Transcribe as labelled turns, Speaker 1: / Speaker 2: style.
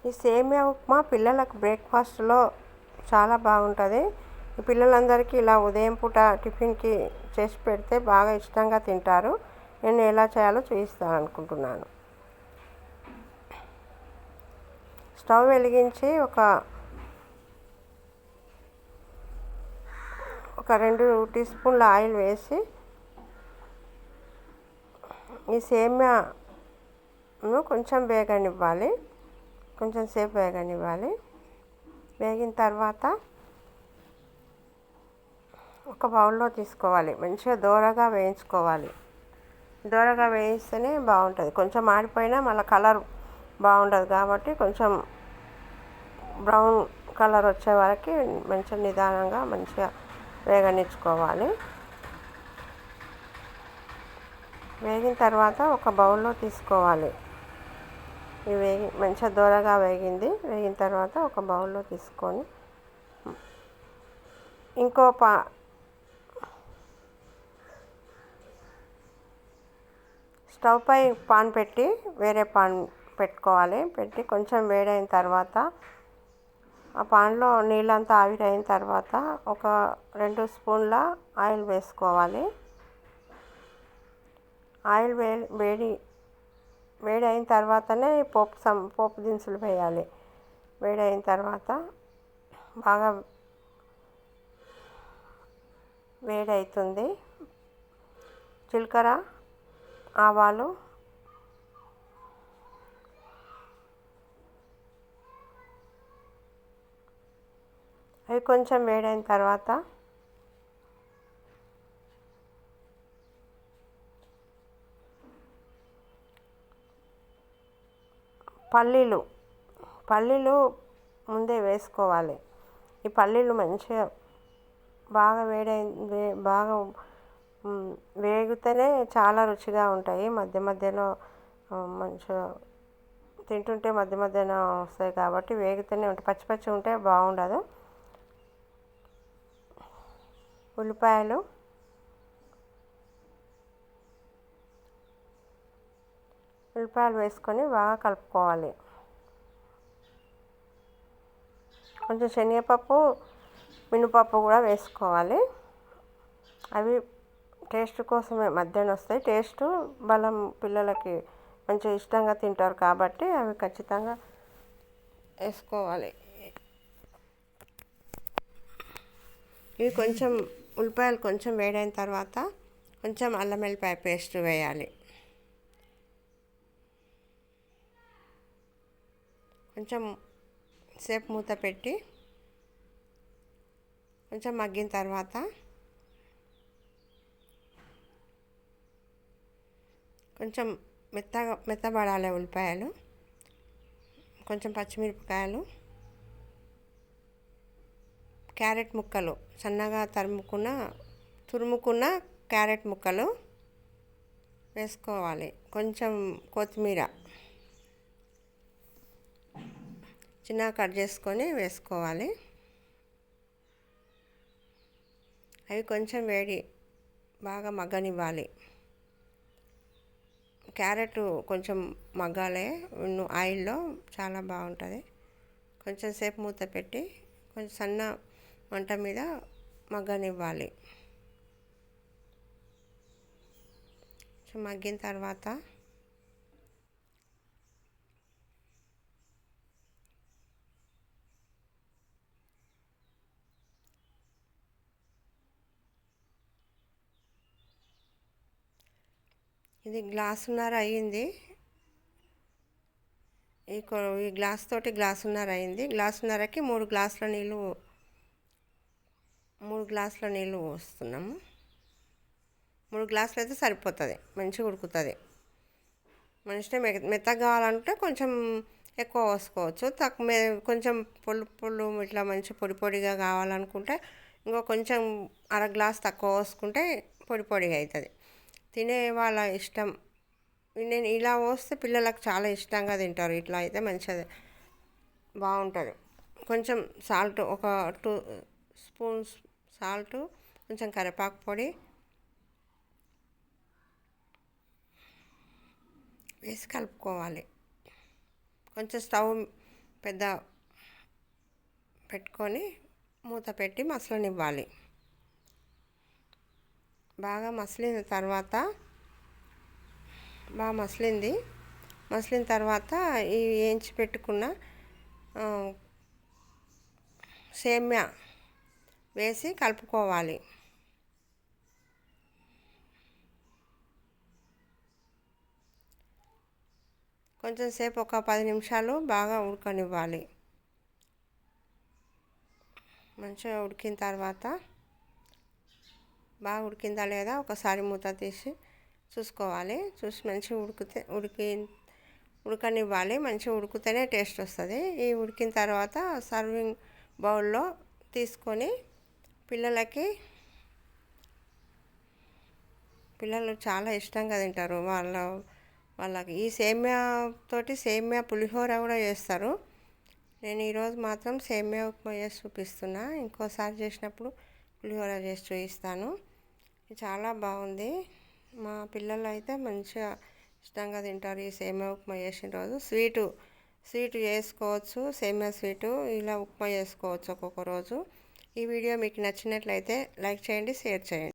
Speaker 1: ఈ సేమియా ఉప్మా పిల్లలకు బ్రేక్ఫాస్ట్లో చాలా బాగుంటుంది. ఈ పిల్లలందరికీ ఇలా ఉదయం పూట టిఫిన్కి చేసి పెడితే బాగా ఇష్టంగా తింటారు. నేను ఎలా చేయాలో చూపిస్తాను అనుకుంటున్నాను. స్టవ్ వెలిగించి ఒక 2 టీ స్పూన్ల ఆయిల్ వేసి ఈ సేమియాను కొంచెం వేగనివ్వాలి. కొంచెం సేపు వేగనివ్వాలి. వేగిన తర్వాత ఒక బౌల్లో తీసుకోవాలి. మంచిగా దోరగా వేయించుకోవాలి. దోరగా వేయిస్తేనే బాగుంటుంది. కొంచెం మాడిపోయినా మళ్ళీ కలర్ బాగుండదు కాబట్టి కొంచెం బ్రౌన్ కలర్ వచ్చే వరకు మంచిగా నిదానంగా మంచిగా వేగనిచ్చుకోవాలి. వేగిన తర్వాత ఒక బౌల్లో తీసుకోవాలి. ఇవి మంచిగా దోరగా వేగిన తర్వాత ఒక బౌల్లో తీసుకొని ఇంకో స్టవ్ పై పాన్ పెట్టి వేరే పాన్ పెట్టుకోవాలి. పెట్టి కొంచెం వేడైన తర్వాత ఆ పాన్లో నీళ్ళంతా ఆవిరైన తర్వాత ఒక 2 స్పూన్ల ఆయిల్ వేసుకోవాలి. ఆయిల్ వేడి అయిన తర్వాతనే పోపు దినుసులు వేయాలి. వేడి అయిన తర్వాత బాగా వేడి అవుతుంది. జీలకర్ర, ఆవాలు, అవి కొంచెం వేడైన తర్వాత పల్లీలు ముందే వేసుకోవాలి. ఈ పల్లీలు మంచిగా బాగా బాగా వేగితేనే చాలా రుచిగా ఉంటాయి. మధ్య మధ్యలో మంచిగా తింటుంటే మధ్య మధ్యన వస్తాయి కాబట్టి వేగితేనే ఉంటాయి. పచ్చి పచ్చి ఉంటే బాగుండదు. ఉల్లిపాయలు వేసుకొని బాగా కలుపుకోవాలి. కొంచెం శనగపప్పు, మినపప్పు కూడా వేసుకోవాలి. అవి టేస్ట్ కోసమే మధ్యాహ్నం వస్తాయి. టేస్ట్ బలం పిల్లలకి మంచిగా ఇష్టంగా తింటారు కాబట్టి అవి ఖచ్చితంగా వేసుకోవాలి. ఇవి కొంచెం ఉల్లిపాయలు కొంచెం వేడైన తర్వాత కొంచెం అల్లం వెల్లిపాయ పేస్ట్ వేయాలి. కొంచెం సేపు మూత పెట్టి కొంచెం మగ్గిన తర్వాత కొంచెం మెత్తబడాలి ఉల్లిపాయలు. కొంచెం పచ్చిమిరపకాయలు, క్యారెట్ ముక్కలు, సన్నగా తురుముకున్న క్యారెట్ ముక్కలు వేసుకోవాలి. కొంచెం కొత్తిమీర చిన్నగా కట్ చేసుకొని వేసుకోవాలి. అవి కొంచెం బాగా మగ్గనివ్వాలి. క్యారెట్ కొంచెం మగ్గాలి ఆయిల్లో, చాలా బాగుంటుంది. కొంచెం సేపు మూత పెట్టి కొంచెం సన్న మంట మీద మగ్గనివ్వాలి. మగ్గిన తర్వాత ఇది గ్లాసున్నర అయ్యింది. ఈ గ్లాస్ తోటి గ్లాసున్నర అయింది. గ్లాసున్నరకి 3 గ్లాసుల నీళ్ళు పోస్తున్నాము. 3 గ్లాసులు అయితే సరిపోతుంది, మంచిగా ఉడుకుతుంది. మన ఇష్టం. మెత్తగా కావాలంటే కొంచెం ఎక్కువ పోసుకోవచ్చు. కొంచెం పొళ్ళు ఇట్లా మంచి పొడిగా కావాలనుకుంటే కొంచెం అర గ్లాస్ తక్కువ పోసుకుంటే పొడిగా అవుతుంది. తినే వాళ్ళ ఇష్టం. నేను ఇలా పోస్తే పిల్లలకు చాలా ఇష్టంగా తింటారు. ఇట్లా అయితే మంచిగా బాగుంటుంది. కొంచెం సాల్ట్, ఒక 2 స్పూన్స్ సాల్ట్, కొంచెం కరివేపాకు పొడి వేసి కలుపుకోవాలి. కొంచెం స్టవ్ పెద్ద పెట్టుకొని మూత పెట్టి మసలనివ్వాలి. బాగా మసిలిన తర్వాత మసిలిన తర్వాత ఈ వేయించి పెట్టుకున్న సేమ్యా వేసి కలుపుకోవాలి. కొంచెం సేపు ఒక 10 నిమిషాలు బాగా ఉడకనివ్వాలి. మంచిగా ఉడికిన తర్వాత బాగా ఉడికిందా లేదా ఒకసారి మూత తీసి చూసుకోవాలి. చూసి మంచిగా ఉడకనివ్వాలి. మంచిగా ఉడికితేనే టేస్ట్ వస్తుంది. ఈ ఉడికిన తర్వాత సర్వింగ్ బౌల్లో తీసుకొని పిల్లలు చాలా ఇష్టంగా తింటారు. వాళ్ళకి ఈ సేమ్యా పులిహోర కూడా చేస్తారు. నేను ఈరోజు మాత్రం సేమ్యా ఉప్మా చేసి చూపిస్తున్నా. ఇంకోసారి చేసినప్పుడు పులిహోర చేసి చూపిస్తాను. చాలా బాగుంది. మా పిల్లలు అయితే మంచిగా ఇష్టంగా తింటారు. ఈ సేమ్యా ఉప్మా చేసిన రోజు స్వీటు చేసుకోవచ్చు. సేమ్యా స్వీటు ఇలా ఉప్మా చేసుకోవచ్చు ఒక్కొక్క రోజు. ఈ వీడియో మీకు నచ్చినట్లయితే లైక్ చేయండి, షేర్ చేయండి.